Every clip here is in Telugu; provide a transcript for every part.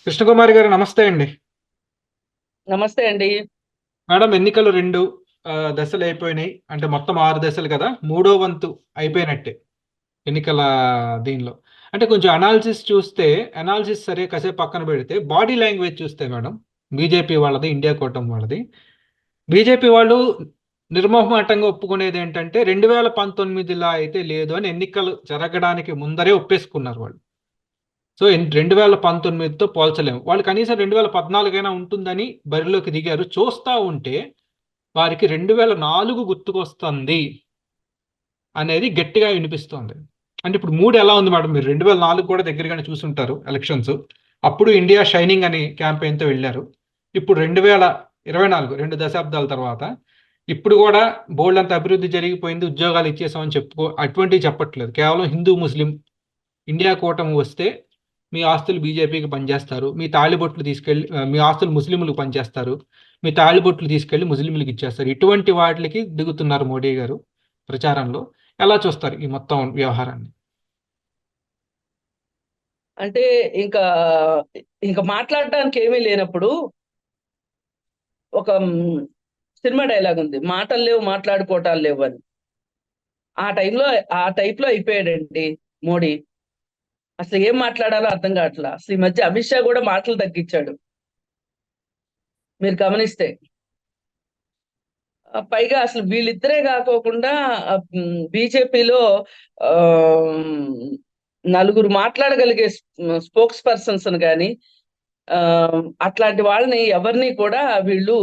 కృష్ణకుమారి గారు నమస్తే అండి. నమస్తే అండి. మేడం, ఎన్నికలు రెండు దశలు అయిపోయినాయి. అంటే మొత్తం 6 దశలు కదా, మూడో వంతు అయిపోయినట్టే ఎన్నికల దీనిలో. అంటే కొంచెం అనాలిసిస్ చూస్తే, అనాలిసిస్ సరే కాసేపు పక్కన పెడితే బాడీ లాంగ్వేజ్ చూస్తే మేడం, బీజేపీ వాళ్ళది, ఇండియా కూటమి వాళ్ళది, బీజేపీ వాళ్ళు నిర్మోహమాటంగా ఒప్పుకునేది ఏంటంటే 2019లా అయితే లేదు అని ఎన్నికలు జరగడానికి ముందరే ఒప్పేసుకున్నారు వాళ్ళు. సో 2019తో పోల్చలేము. వాళ్ళు కనీసం 2014 ఉంటుందని బరిలోకి దిగారు. చూస్తా ఉంటే వారికి 2004 గుర్తుకొస్తుంది అనేది గట్టిగా వినిపిస్తోంది. అంటే ఇప్పుడు మూడు ఎలా ఉంది మేడం? మీరు 2004 కూడా దగ్గరగానే చూసుంటారు ఎలక్షన్స్. అప్పుడు ఇండియా షైనింగ్ అని క్యాంపెయిన్తో వెళ్ళారు. ఇప్పుడు 2024, 2 దశాబ్దాల తర్వాత ఇప్పుడు కూడా బోల్డ్ అంత అభివృద్ధి జరిగిపోయింది, ఉద్యోగాలు ఇచ్చేసామని అటువంటివి చెప్పట్లేదు. కేవలం హిందూ ముస్లిం ఇండియా కూటమి వస్తే మీ ఆస్తులు బీజేపీకి పనిచేస్తారు, మీ తాళిబొట్లు తీసుకెళ్ళి మీ ఆస్తులు ముస్లింలకు పనిచేస్తారు, మీ తాళిబొట్లు తీసుకెళ్ళి ముస్లింలకు ఇచ్చేస్తారు. ఇటువంటి వాటికి దిగుతున్నారు మోడీ గారు ప్రచారంలో. ఎలా చూస్తారు ఈ మొత్తం వ్యవహారాన్ని? అంటే ఇంకా ఇంకా మాట్లాడటానికి ఏమీ లేనప్పుడు ఒక సినిమా డైలాగ్ ఉంది, మాటలు లేవు మాట్లాడుకోవటాలు లేవు అని. ఆ టైప్ లో అయిపోయాడండి మోడీ. అసలు ఏం మాట్లాడాలో అర్థం కావట్లా. అసలు ఈ మధ్య అమిత్ షా కూడా మాటలు తగ్గించాడు, మీరు గమనిస్తే. పైగా అసలు వీళ్ళిద్దరే కాకోకుండా బీజేపీలో నలుగురు మాట్లాడగలిగే స్పోక్స్ పర్సన్స్ కానీ అట్లాంటి వాళ్ళని ఎవరిని కూడా వీళ్ళు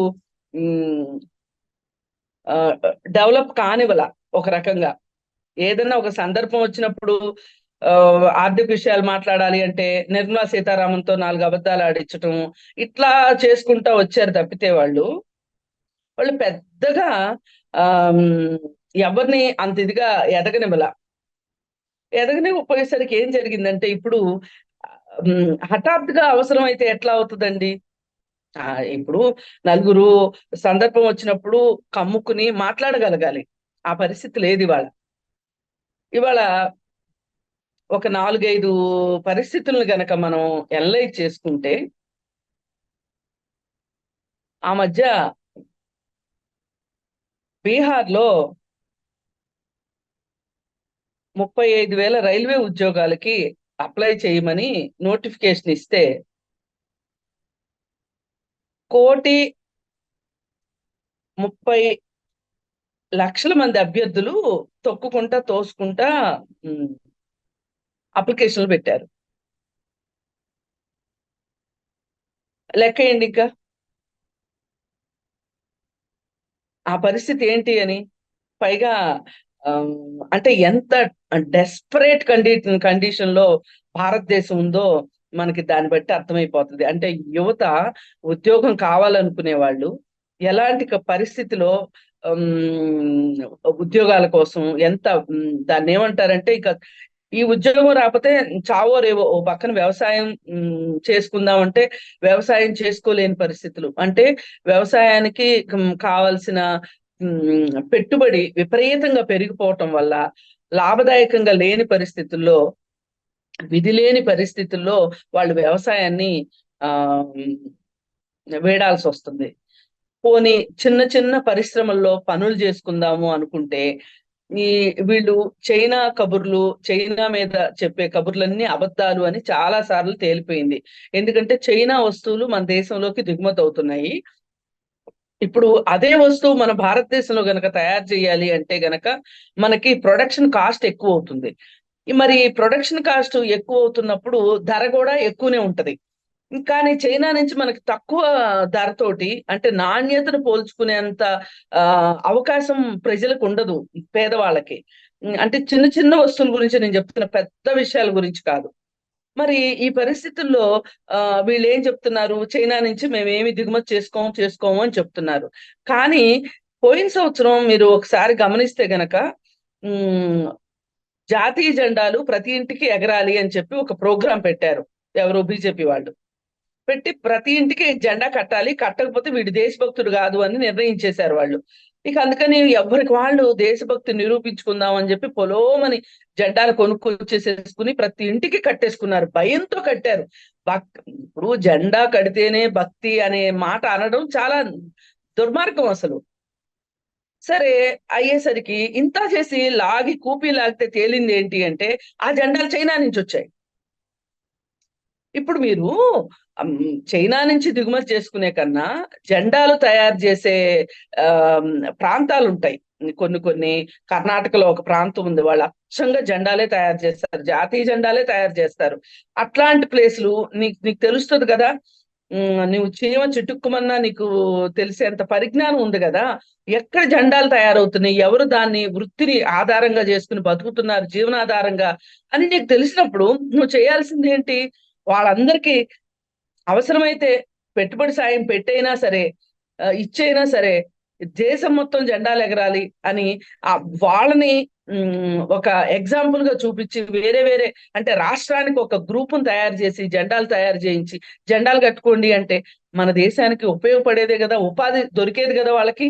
డెవలప్ కానివ్వాల. ఒక రకంగా ఏదన్నా ఒక సందర్భం వచ్చినప్పుడు ఆర్థిక విషయాలు మాట్లాడాలి అంటే నిర్మలా సీతారామన్తో 4 అబద్ధాలు ఆడించటం, ఇట్లా చేసుకుంటా వచ్చారు తప్పితే వాళ్ళు పెద్దగా ఎవరిని అంత ఇదిగా ఎదగనివ్వకపోయేసరికి ఏం జరిగిందంటే ఇప్పుడు హఠాత్తుగా అవసరం అయితే ఎట్లా అవుతుందండి? ఇప్పుడు నలుగురు సందర్భం వచ్చినప్పుడు కమ్ముకుని మాట్లాడగలగాలి. ఆ పరిస్థితి లేదు ఇవాళ. ఇవాళ ఒక 4-5 పరిస్థితులను గనక మనం ఎనలైజ్ చేసుకుంటే, ఆ మధ్య బీహార్లో 35,000 రైల్వే ఉద్యోగాలకి అప్లై చేయమని నోటిఫికేషన్ ఇస్తే 1,30,00,000 మంది అభ్యర్థులు తొక్కుకుంటా తోసుకుంటా అప్లికేషన్లు పెట్టారు. లెక్కేయండి ఇంకా ఆ పరిస్థితి ఏంటి అని. పైగా అంటే ఎంత డెస్పరేట్ కండిషన్ లో భారతదేశం ఉందో మనకి దాన్ని బట్టి అర్థమైపోతుంది. అంటే యువత ఉద్యోగం కావాలనుకునే వాళ్ళు ఎలాంటి పరిస్థితిలో ఉద్యోగాల కోసం ఎంత దాన్ని ఏమంటారంటే, ఇక ఈ ఉద్యోగం రాకపోతే చావో రేవో, ఓ పక్కన వ్యవసాయం చేసుకుందామంటే వ్యవసాయం చేసుకోలేని పరిస్థితులు. అంటే వ్యవసాయానికి కావలసిన పెట్టుబడి విపరీతంగా పెరిగిపోవటం వల్ల లాభదాయకంగా లేని పరిస్థితుల్లో, విధి లేని పరిస్థితుల్లో వాళ్ళు వ్యవసాయాన్ని ఆ వేడాల్సి వస్తుంది. పోనీ చిన్న చిన్న పరిశ్రమల్లో పనులు చేసుకుందాము అనుకుంటే ఈ వీళ్ళు చైనా మీద చెప్పే కబుర్లన్నీ అబద్ధాలు అని చాలా సార్లు తేలిపోయింది. ఎందుకంటే చైనా వస్తువులు మన దేశంలోకి దిగుమతి అవుతున్నాయి. ఇప్పుడు అదే వస్తువు మన భారతదేశంలో గనక తయారు చేయాలి అంటే గనక మనకి ప్రొడక్షన్ కాస్ట్ ఎక్కువ అవుతుంది. మరి ప్రొడక్షన్ కాస్ట్ ఎక్కువ అవుతున్నప్పుడు ధర కూడా ఎక్కువనే ఉంటది. కానీ చైనా నుంచి మనకి తక్కువ ధరతోటి, అంటే నాణ్యతను పోల్చుకునేంత అవకాశం ప్రజలకు ఉండదు, పేదవాళ్ళకి. అంటే చిన్న చిన్న వస్తువుల గురించి నేను చెప్తున్నా, పెద్ద విషయాల గురించి కాదు. మరి ఈ పరిస్థితుల్లో వీళ్ళు ఏం చెప్తున్నారు? చైనా నుంచి మేమేమి దిగుమతి చేసుకోము అని చెప్తున్నారు. కానీ పోయిన సంవత్సరం మీరు ఒకసారి గమనిస్తే గనక జాతీయ జెండాలు ప్రతి ఇంటికి ఎగరాలి అని చెప్పి ఒక ప్రోగ్రాం పెట్టారు ఎవరో బీజేపీ వాళ్ళు. పెట్టి ప్రతి ఇంటికి జెండా కట్టాలి, కట్టకపోతే వీడు దేశభక్తుడు కాదు అని నిర్ణయించేశారు వాళ్ళు. ఇక అందుకని ఎవరికి వాళ్ళు దేశభక్తి నిరూపించుకుందాం అని చెప్పి పొలోమని జెండాలు కొనుక్కొచ్చేసేసుకుని ప్రతి ఇంటికి కట్టేసుకున్నారు. భయంతో కట్టారు. ఇప్పుడు జెండా కడితేనే భక్తి అనే మాట అనడం చాలా దుర్మార్గం అసలు. సరే, అయ్యేసరికి ఇంత చేసి లాగి కూపీ లాగితే తేలింది ఏంటి అంటే ఆ జెండాలు చైనా నుంచి వచ్చాయి. ఇప్పుడు మీరు చైనా నుంచి దిగుమతి చేసుకునే కన్నా జెండాలు తయారు చేసే ప్రాంతాలు ఉంటాయి. కొన్ని కొన్ని కర్ణాటకలో ఒక ప్రాంతం ఉంది, వాళ్ళు అచ్చంగా జెండాలే తయారు చేస్తారు, జాతీయ జెండాలే తయారు చేస్తారు. అట్లాంటి ప్లేసులు నీకు నీకు తెలుస్తుంది కదా. నువ్వు చీమ చిటుక్కుమన్నా నీకు తెలిసేంత పరిజ్ఞానం ఉంది కదా. ఎక్కడ జెండాలు తయారవుతున్నాయి, ఎవరు దాన్ని వృత్తిని ఆధారంగా చేసుకుని బతుకుతున్నారు జీవనాధారంగా అని నీకు తెలిసినప్పుడు నువ్వు చేయాల్సింది ఏంటి? వాళ్ళందరికీ అవసరమైతే పెట్టుబడి సాయం పెట్టైనా సరే, ఇచ్చైనా సరే దేశం మొత్తం జెండాలు ఎగరాలి అని వాళ్ళని ఒక ఎగ్జాంపుల్ గా చూపించి వేరే వేరే అంటే రాష్ట్రానికి ఒక గ్రూపును తయారు చేసి జెండాలు తయారు చేయించి జెండాలు కట్టుకోండి అంటే మన దేశానికి ఉపయోగపడేదే కదా, ఉపాధి దొరికేది కదా వాళ్ళకి.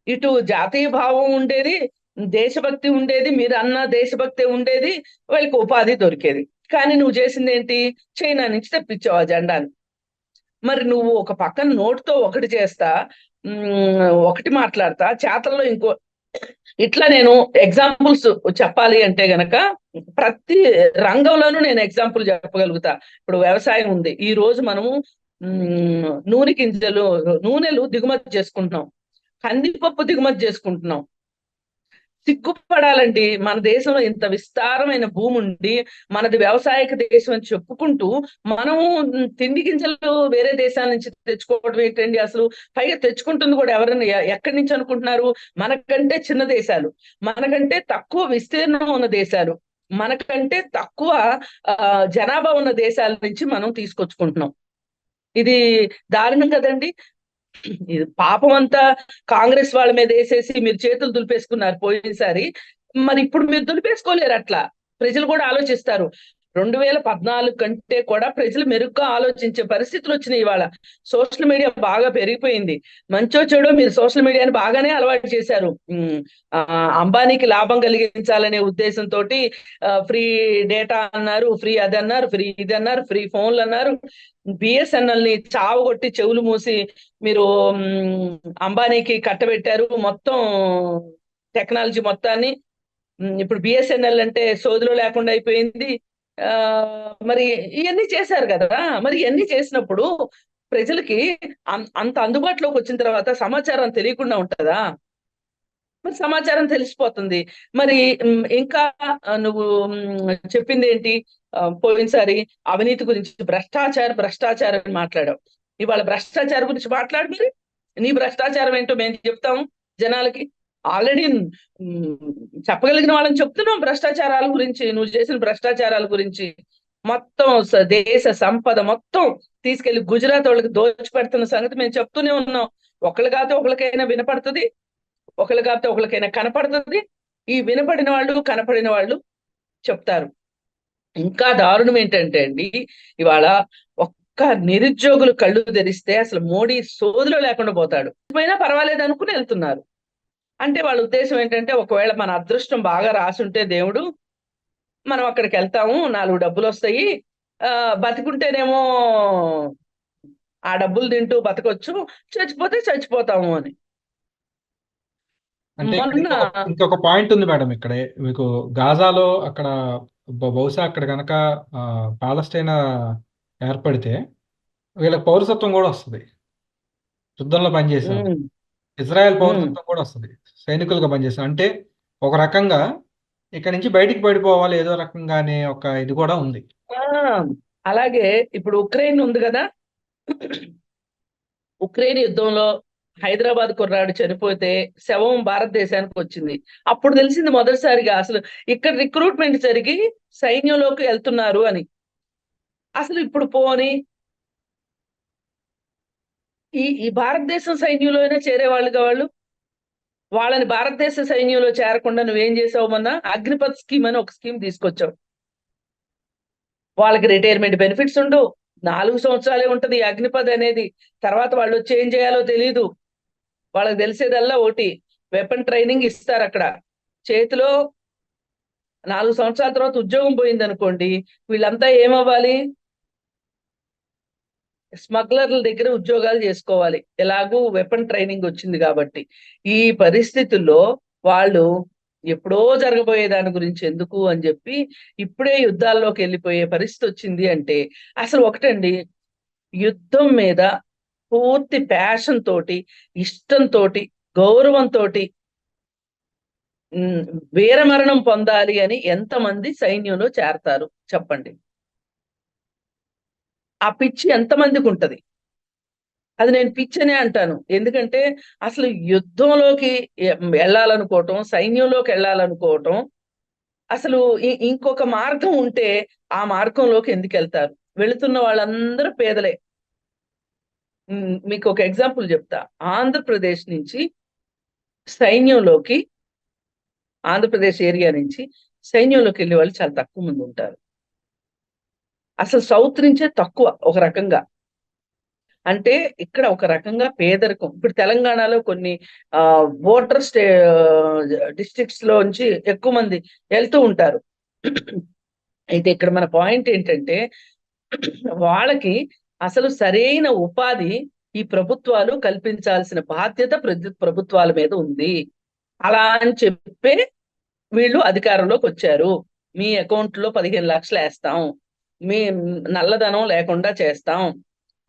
ఇటు జాతీయ భావం ఉండేది, దేశభక్తి ఉండేది, మీరు అన్న దేశభక్తి ఉండేది, వాళ్ళకి ఉపాధి దొరికేది. కానీ నువ్వు చేసింది ఏంటి? చైనా నుంచి తెప్పించావు ఆ జెండాని. మరి నువ్వు ఒక పక్కన నోటుతో ఒకటి చేస్తా, ఒకటి మాట్లాడతా, చేతల్లో ఇంకో. ఇట్లా నేను ఎగ్జాంపుల్స్ చెప్పాలి అంటే గనక ప్రతి రంగంలోనూ నేను ఎగ్జాంపుల్ చెప్పగలుగుతా. ఇప్పుడు వ్యవసాయం ఉంది, ఈ రోజు మనము నూనె గింజలు నూనెలు దిగుమతి చేసుకుంటున్నాం, కందిపప్పు దిగుమతి చేసుకుంటున్నాం. సిగ్గుపడాలండి, మన దేశంలో ఇంత విస్తారమైన భూమి ఉండి మనది వ్యవసాయక దేశం అని చెప్పుకుంటూ మనము తిండి గింజలు వేరే దేశాల నుంచి తెచ్చుకోవడం ఏంటండి అసలు? పైగా తెచ్చుకుంటుంది కూడా ఎవరైనా ఎక్కడి నుంచి అనుకుంటున్నారు? మనకంటే చిన్న దేశాలు, మనకంటే తక్కువ విస్తీర్ణం ఉన్న దేశాలు, మనకంటే తక్కువ జనాభా ఉన్న దేశాల నుంచి మనం తీసుకొచ్చుకుంటున్నాం. ఇది దారుణం కదండి. ఇది పాపం అంతా కాంగ్రెస్ వాళ్ళ మీద వేసేసి మీరు చేతులు దులిపేసుకున్నారు పోయినసారి. మరి ఇప్పుడు మీరు దులిపేసుకోలేరు. అట్లా ప్రజలు కూడా ఆలోచిస్తారు. 2014 కంటే కూడా ప్రజలు మెరుగ్గా ఆలోచించే పరిస్థితులు వచ్చినాయి. ఇవాళ సోషల్ మీడియా బాగా పెరిగిపోయింది. మంచో చెడో మీరు సోషల్ మీడియాని బాగానే అలవాటు చేశారు. అంబానీకి లాభం కలిగించాలనే ఉద్దేశంతో ఫ్రీ డేటా అన్నారు, ఫ్రీ అది అన్నారు, ఫ్రీ ఇది అన్నారు, ఫ్రీ ఫోన్లు అన్నారు. బిఎస్ఎన్ఎల్ ని చావగొట్టి చెవులు మూసి మీరు అంబానీకి కట్టబెట్టారు మొత్తం టెక్నాలజీ మొత్తాన్ని. ఇప్పుడు బిఎస్ఎన్ఎల్ అంటే సోదిలో లేకుండా అయిపోయింది. మరి ఇవన్నీ చేశారు కదా. మరి ఇవన్నీ చేసినప్పుడు ప్రజలకి అంత అందుబాటులోకి వచ్చిన తర్వాత సమాచారం తెలియకుండా ఉంటుందా? మరి సమాచారం తెలిసిపోతుంది. మరి ఇంకా నువ్వు చెప్పింది ఏంటి? పోయినసారి అవినీతి గురించి భ్రష్టాచారం అని మాట్లాడావు. ఇవాళ భ్రష్టాచారం గురించి మాట్లాడు. మరి నీ భ్రష్టాచారం ఏంటో మేము చెప్తాము జనాలకి. ఆల్రెడీ చెప్పగలిగిన వాళ్ళని చెప్తున్నాం భ్రష్టాచారాల గురించి, నువ్వు చేసిన భ్రష్టాచారాల గురించి. మొత్తం దేశ సంపద మొత్తం తీసుకెళ్లి గుజరాత్ వాళ్ళకి దోచిపెడుతున్న సంగతి మేము చెప్తూనే ఉన్నాం. ఒకళ్ళు కాకపోతే ఒకరికైనా వినపడుతుంది, ఒకళ్ళు కాకపోతే ఒకరికైనా కనపడుతుంది. ఈ వినపడిన వాళ్ళు కనపడిన వాళ్ళు చెప్తారు. ఇంకా దారుణం ఏంటంటే అండి, ఇవాళ ఒక్క నిరుద్యోగులు కళ్ళు తెరిస్తే అసలు మోడీ సోదిలో లేకుండా పోతాడు. పోయినా పర్వాలేదు అనుకుని వెళ్తున్నారు. అంటే వాళ్ళ ఉద్దేశం ఏంటంటే ఒకవేళ మన అదృష్టం బాగా రాసుంటే దేవుడు మనం అక్కడికి వెళ్తాము, 4 డబ్బులు వస్తాయి, బతికుంటేనేమో ఆ డబ్బులు తింటూ బతకొచ్చు, చచ్చిపోతే చచ్చిపోతాము అని. అంటే మొన్న ఇంకొక పాయింట్ ఉంది మేడం ఇక్కడే మీకు. గాజాలో అక్కడ బహుశా అక్కడ కనుక పాలస్తీనా ఏర్పడితే వీళ్ళకి పౌరసత్వం కూడా వస్తుంది. యుద్ధంలో పనిచేశారు. ఇజ్రాయెల్ పౌరసత్వం కూడా వస్తుంది సైనికులుగా పనిచేశారు. అంటే ఒక రకంగా ఇక్కడ నుంచి బయటికి పడిపోవాలి ఏదో రకంగా అనే ఒక ఇది కూడా ఉంది. అలాగే ఇప్పుడు ఉక్రెయిన్ ఉంది కదా. ఉక్రెయిన్ యుద్ధంలో హైదరాబాద్ కుర్రాడు చనిపోతే శవం భారతదేశానికి వచ్చింది. అప్పుడు తెలిసింది మొదటిసారిగా అసలు ఇక్కడ రిక్రూట్మెంట్ జరిగి సైన్యంలోకి వెళ్తున్నారు అని. అసలు ఇప్పుడు పోని ఈ భారతదేశం సైన్యంలోనే చేరేవాళ్ళుగా వాళ్ళని భారతదేశ సైన్యంలో చేరకుండా నువ్వేం చేసావు? మొన్న అగ్నిపథ్ స్కీమ్ అని ఒక స్కీమ్ తీసుకొచ్చావు. వాళ్ళకి రిటైర్మెంట్ బెనిఫిట్స్ ఉండవు, 4 సంవత్సరాలే ఉంటది ఈ అగ్నిపథ్ అనేది. తర్వాత వాళ్ళు వచ్చి ఏం చేయాలో తెలీదు. వాళ్ళకి తెలిసేదల్లా ఒకటి, వెపన్ ట్రైనింగ్ ఇస్తారు అక్కడ చేతిలో. 4 సంవత్సరాల తర్వాత ఉద్యోగం పోయింది అనుకోండి, వీళ్ళంతా ఏమవ్వాలి? స్మగ్లర్ల దగ్గర ఉద్యోగాలు చేసుకోవాలి, ఎలాగూ వెపన్ ట్రైనింగ్ వచ్చింది కాబట్టి. ఈ పరిస్థితుల్లో వాళ్ళు ఎప్పుడో జరగబోయే దాని గురించి ఎందుకు అని చెప్పి ఇప్పుడే యుద్ధాల్లోకి వెళ్ళిపోయే పరిస్థితి వచ్చింది అంటే, అసలు ఒకటండి, యుద్ధం మీద పూర్తి ప్యాషన్ తోటి, ఇష్టంతోటి, గౌరవంతోటి వీరమరణం పొందాలి అని ఎంతమంది సైన్యంలో చేరతారు చెప్పండి? ఆ పిచ్చి ఎంతమందికి ఉంటది? అది నేను పిచ్చి అనే అంటాను. ఎందుకంటే అసలు యుద్ధంలోకి వెళ్ళాలనుకోవటం, సైన్యంలోకి వెళ్ళాలనుకోవటం, అసలు ఇంకొక మార్గం ఉంటే ఆ మార్గంలోకి ఎందుకు వెళ్తారు? వెళుతున్న వాళ్ళందరూ పేదలే. మీకు ఒక ఎగ్జాంపుల్ చెప్తా. ఆంధ్రప్రదేశ్ నుంచి సైన్యంలోకి, ఆంధ్రప్రదేశ్ ఏరియా నుంచి సైన్యంలోకి వెళ్ళే వాళ్ళు చాలా తక్కువ మంది ఉంటారు. అసలు సౌత్ నుంచే తక్కువ ఒక రకంగా. అంటే ఇక్కడ ఒక రకంగా పేదరికం. ఇప్పుడు తెలంగాణలో కొన్ని బోర్డర్ డిస్ట్రిక్ట్స్ లోంచి ఎక్కువ మంది వెళ్తూ ఉంటారు. అయితే ఇక్కడ మన పాయింట్ ఏంటంటే, వాళ్ళకి అసలు సరైన ఉపాధి ఈ ప్రభుత్వాలు కల్పించాల్సిన బాధ్యత ప్రభుత్వాల మీద ఉంది. అలా అని చెప్పే వీళ్ళు అధికారంలోకి వచ్చారు. మీ అకౌంట్ లో 15 లక్షలు వేస్తాం, మీ నల్లధనం లేకుండా చేస్తాం,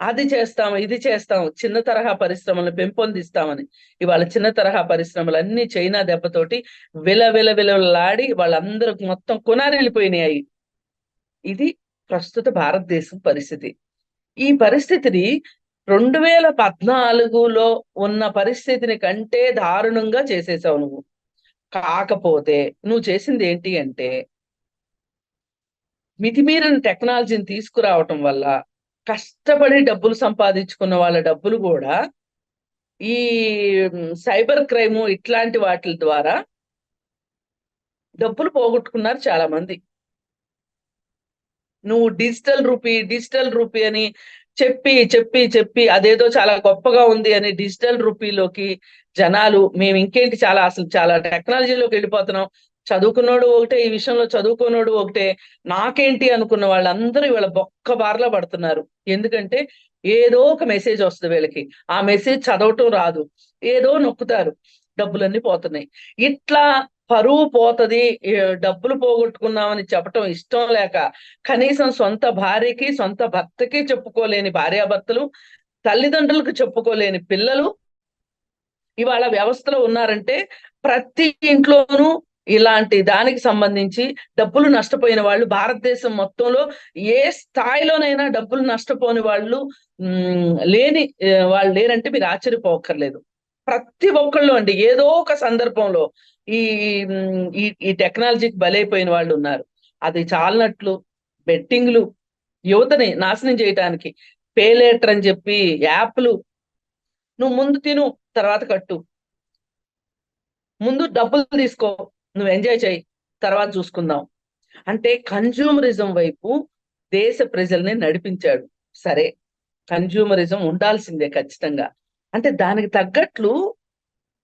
అది చేస్తాం, ఇది చేస్తాం, చిన్న తరహా పరిశ్రమలను పెంపొందిస్తామని. ఇవాళ చిన్న తరహా పరిశ్రమలన్నీ చైనా దెబ్బతోటి విలవిలలాడి వాళ్ళందరూ మొత్తం కొనారిల్లిపోయినాయి. ఇది ప్రస్తుత భారతదేశం పరిస్థితి. ఈ పరిస్థితిని 2014లో ఉన్న పరిస్థితిని కంటే దారుణంగా చేసేసావు నువ్వు. కాకపోతే నువ్వు చేసింది ఏంటి అంటే, మితిమీరిన టెక్నాలజీని తీసుకురావటం వల్ల కష్టపడి డబ్బులు సంపాదించుకున్న వాళ్ళ డబ్బులు కూడా ఈ సైబర్ క్రైమ్ ఇట్లాంటి వాటి ద్వారా డబ్బులు పోగొట్టుకున్నారు చాలా మంది. నువ్వు డిజిటల్ రూపీ అని చెప్పి చెప్పి చెప్పి అదేదో చాలా గొప్పగా ఉంది అని డిజిటల్ రూపీలోకి జనాలు, మేము ఇంకేంటి అసలు చాలా టెక్నాలజీలోకి వెళ్ళిపోతున్నాం, చదువుకున్నోడు ఒకటే, ఈ విషయంలో చదువుకున్నోడు ఒకటే, నాకేంటి అనుకున్న వాళ్ళందరూ ఇవాళ బొక్క బార్లా పడుతున్నారు. ఎందుకంటే ఏదో ఒక మెసేజ్ వస్తుంది వీళ్ళకి, ఆ మెసేజ్ చదవటం రాదు, ఏదో నొక్కుతారు, డబ్బులన్నీ పోతున్నాయి. ఇట్లా పరువు పోతది, డబ్బులు పోగొట్టుకున్నామని చెప్పటం ఇష్టం లేక కనీసం సొంత భార్యకి, సొంత భర్తకి చెప్పుకోలేని భార్యాభర్తలు, తల్లిదండ్రులకు చెప్పుకోలేని పిల్లలు ఇవాళ వ్యవస్థలో ఉన్నారంటే, ప్రతి ఇంట్లోనూ ఇలాంటి దానికి సంబంధించి డబ్బులు నష్టపోయిన వాళ్ళు భారతదేశం మొత్తంలో ఏ స్థాయిలోనైనా డబ్బులు నష్టపోని వాళ్ళు వాళ్ళు లేరంటే మీరు ఆశ్చర్యపోక్కర్లేదు. ప్రతి ఒక్కళ్ళు అండి, ఏదో ఒక సందర్భంలో ఈ ఈ టెక్నాలజీకి బలైపోయిన వాళ్ళు ఉన్నారు. అది చాలనట్లు బెట్టింగ్లు యువతని నాశనం చేయటానికి, పే లేటర్ అని చెప్పి యాప్లు, నువ్వు ముందు తిను తర్వాత కట్టు, ముందు డబ్బులు తీసుకో, నువ్వు ఎంజాయ్ చేయి, తర్వాత చూసుకుందాం అంటే కన్జ్యూమరిజం వైపు దేశ ప్రజల్ని నడిపించాడు. సరే, కన్జ్యూమరిజం ఉండాల్సిందే ఖచ్చితంగా. అంటే దానికి తగ్గట్లు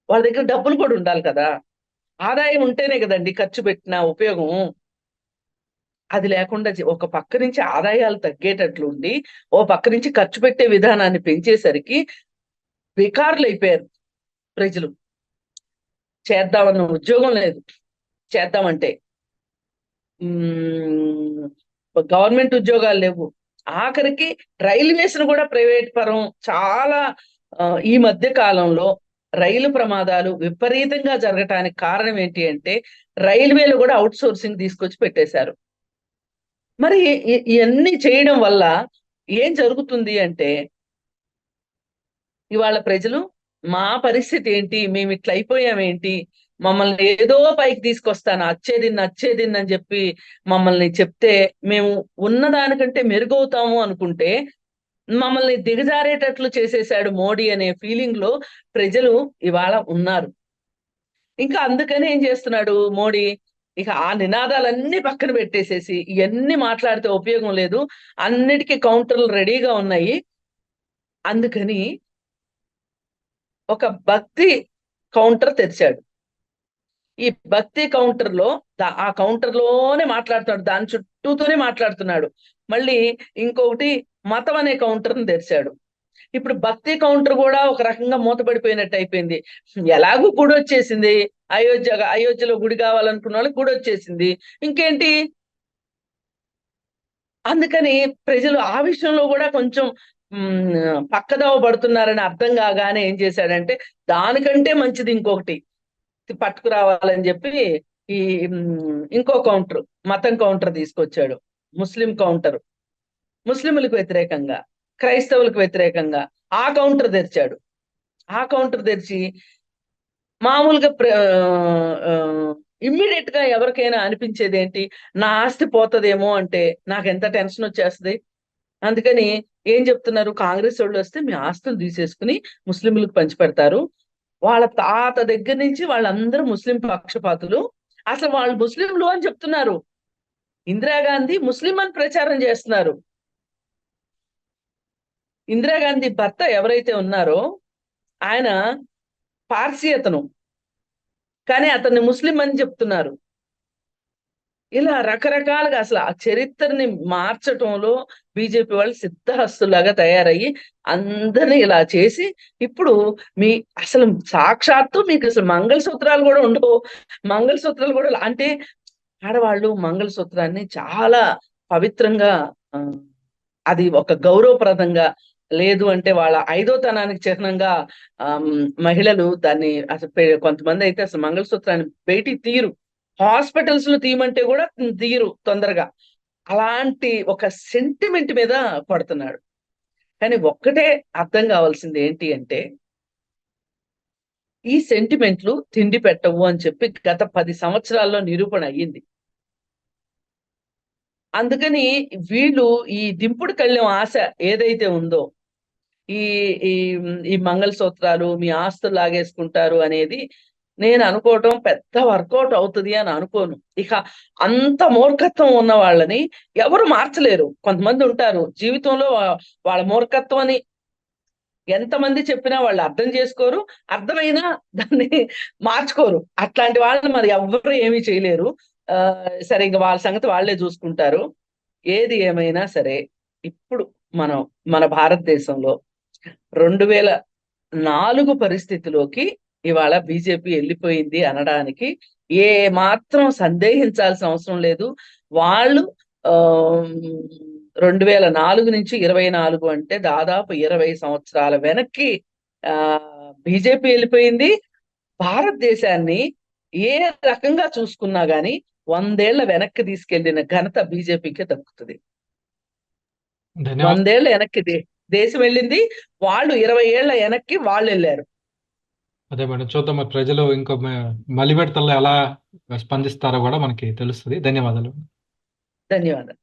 వాళ్ళ దగ్గర డబ్బులు కూడా ఉండాలి కదా. ఆదాయం ఉంటేనే కదండి ఖర్చు పెట్టిన ఉపయోగం. అది లేకుండా ఒక పక్క నుంచి ఆదాయాలు తగ్గేటట్లు ఉండి, ఓ పక్క నుంచి ఖర్చు పెట్టే విధానాన్ని పెంచేసరికి వికారులు అయిపోయారు ప్రజలు. చేద్దామన్న ఉద్యోగం లేదు, చేద్దామంటే గవర్నమెంట్ ఉద్యోగాలు లేవు, ఆఖరికి రైల్వేస్ ను కూడా ప్రైవేట్ పరం. చాలా ఈ మధ్య కాలంలో రైలు ప్రమాదాలు విపరీతంగా జరగటానికి కారణం ఏంటి అంటే, రైల్వేలు కూడా అవుట్ సోర్సింగ్ తీసుకొచ్చి పెట్టేశారు. మరి ఇవన్నీ చేయడం వల్ల ఏం జరుగుతుంది అంటే, ఇవాళ ప్రజలు మా పరిస్థితి ఏంటి, మేము ఇట్లా అయిపోయామేంటి, మమ్మల్ని ఏదో పైకి తీసుకొస్తాను, అచ్చేదిన్ని అని చెప్పి మమ్మల్ని చెప్తే మేము ఉన్నదానికంటే మెరుగవుతాము అనుకుంటే మమ్మల్ని దిగజారేటట్లు చేసేశాడు మోడీ అనే ఫీలింగ్ లో ప్రజలు ఇవాళ ఉన్నారు. ఇంకా అందుకని ఏం చేస్తున్నాడు మోడీ, ఇక ఆ నినాదాలన్నీ పక్కన పెట్టేసేసి, ఇవన్నీ మాట్లాడితే ఉపయోగం లేదు, అన్నిటికీ కౌంటర్లు రెడీగా ఉన్నాయి, అందుకని ఒక భక్తి కౌంటర్ తెరిచాడు. ఈ భక్తి కౌంటర్ లో ఆ కౌంటర్ లోనే మాట్లాడుతున్నాడు, దాని చుట్టూతోనే మాట్లాడుతున్నాడు. మళ్ళీ ఇంకొకటి మతం అనే కౌంటర్ని తెరిచాడు. ఇప్పుడు భక్తి కౌంటర్ కూడా ఒక రకంగా మూతపడిపోయినట్టు అయిపోయింది. ఎలాగూ గుడి వచ్చేసింది, అయోధ్యలో గుడి కావాలనుకున్న వాళ్ళకి గుడి వచ్చేసింది, ఇంకేంటి. అందుకని ప్రజలు ఆ విషయంలో కూడా కొంచెం పక్కదోవ పడుతున్నారని అర్థం కాగానే ఏం చేశాడంటే దానికంటే మంచిది ఇంకొకటి పట్టుకురావాలని చెప్పి ఈ ఇంకో కౌంటర్, మతం కౌంటర్ తీసుకొచ్చాడు. ముస్లిం కౌంటర్, ముస్లింలకు వ్యతిరేకంగా, క్రైస్తవులకు వ్యతిరేకంగా ఆ కౌంటర్ తెరిచాడు. ఆ కౌంటర్ తెరిచి మామూలుగా ఇమ్మీడియట్ గా ఎవరికైనా అనిపించేది ఏంటి, నా ఆస్తి పోతదేమో అంటే నాకు ఎంత టెన్షన్ వచ్చేస్తుంది. అందుకని ఏం చెప్తున్నారు, కాంగ్రెస్ వాళ్ళు వస్తే మీ ఆస్తులు తీసేసుకుని ముస్లింలకు పంచిపెడతారు. వాళ్ళ తాత దగ్గర నుంచి వాళ్ళందరూ ముస్లిం పక్షపాతులు, అసలు వాళ్ళు ముస్లింలు అని చెప్తున్నారు. ఇందిరాగాంధీ ముస్లిం అని ప్రచారం చేస్తున్నారు. ఇందిరాగాంధీ భర్త ఎవరైతే ఉన్నారో ఆయన పార్సీ అతను, కానీ అతన్ని ముస్లిం అని చెప్తున్నారు. ఇలా రకరకాలుగా అసలు ఆ చరిత్రని మార్చటంలో బీజేపీ వాళ్ళు సిద్ధహస్తులాగా తయారయ్యి అందరినీ ఇలా చేసి ఇప్పుడు అసలు సాక్షాత్తు మీకు అసలు మంగళసూత్రాలు కూడా ఉండవు. మంగళసూత్రాలు కూడా అంటే ఆడవాళ్ళు మంగళసూత్రాన్ని చాలా పవిత్రంగా, అది ఒక గౌరవప్రదంగా, లేదు అంటే వాళ్ళ ఐదోతనానికి చిహ్నంగా మహిళలు దాన్ని అసలు కొంతమంది అయితే అసలు మంగళసూత్రాన్ని బయటికి తీరు, హాస్పిటల్స్ లో తీయమంటే కూడా తీయరు తొందరగా. అలాంటి ఒక సెంటిమెంట్ మీద పడుతున్నాడు. కానీ ఒక్కటే అర్థం కావాల్సింది ఏంటి అంటే ఈ సెంటిమెంట్లు తిండి పెట్టవు అని చెప్పి గత 10 సంవత్సరాల్లో నిరూపణ అయ్యింది. అందుకని వీళ్ళు ఈ దింపుడు కళ్ళెం ఆశ ఏదైతే ఉందో, ఈ ఈ ఈ మంగళసూత్రాలు మీ ఆస్తులు లాగేసుకుంటారు అనేది నేను అనుకోవటం పెద్ద వర్కౌట్ అవుతుంది అని అనుకోను. ఇక అంత మూర్ఖత్వం ఉన్న వాళ్ళని ఎవరు మార్చలేరు. కొంతమంది ఉంటారు జీవితంలో వాళ్ళ మూర్ఖత్వం అని ఎంతమంది చెప్పినా వాళ్ళు అర్థం చేసుకోరు, అర్థమైనా దాన్ని మార్చుకోరు. అట్లాంటి వాళ్ళని మరి ఎవ్వరు ఏమీ చేయలేరు. సరే ఇంకా వాళ్ళ సంగతి వాళ్ళే చూసుకుంటారు. ఏది ఏమైనా సరే ఇప్పుడు మన భారతదేశంలో 2004 పరిస్థితిలోకి ఇవాళ బీజేపీ వెళ్ళిపోయింది అనడానికి ఏ మాత్రం సందేహించాల్సిన అవసరం లేదు. వాళ్ళు 2004 నుంచి 2024 అంటే దాదాపు 20 సంవత్సరాల వెనక్కి బీజేపీ వెళ్ళిపోయింది. భారతదేశాన్ని ఏ రకంగా చూసుకున్నా గానీ 100 ఏళ్ల వెనక్కి తీసుకెళ్లిన ఘనత బీజేపీకే దక్కుతుంది. 100 ఏళ్ల వెనక్కి దేశం వెళ్ళింది, వాళ్ళు 20 ఏళ్ల వెనక్కి వాళ్ళు వెళ్ళారు. అదే మేడం, చూద్దాం మరి ప్రజలు ఇంకో మలిబెడతల్లో ఎలా స్పందిస్తారో కూడా మనకి తెలుస్తుంది. ధన్యవాదాలు. ధన్యవాదాలు.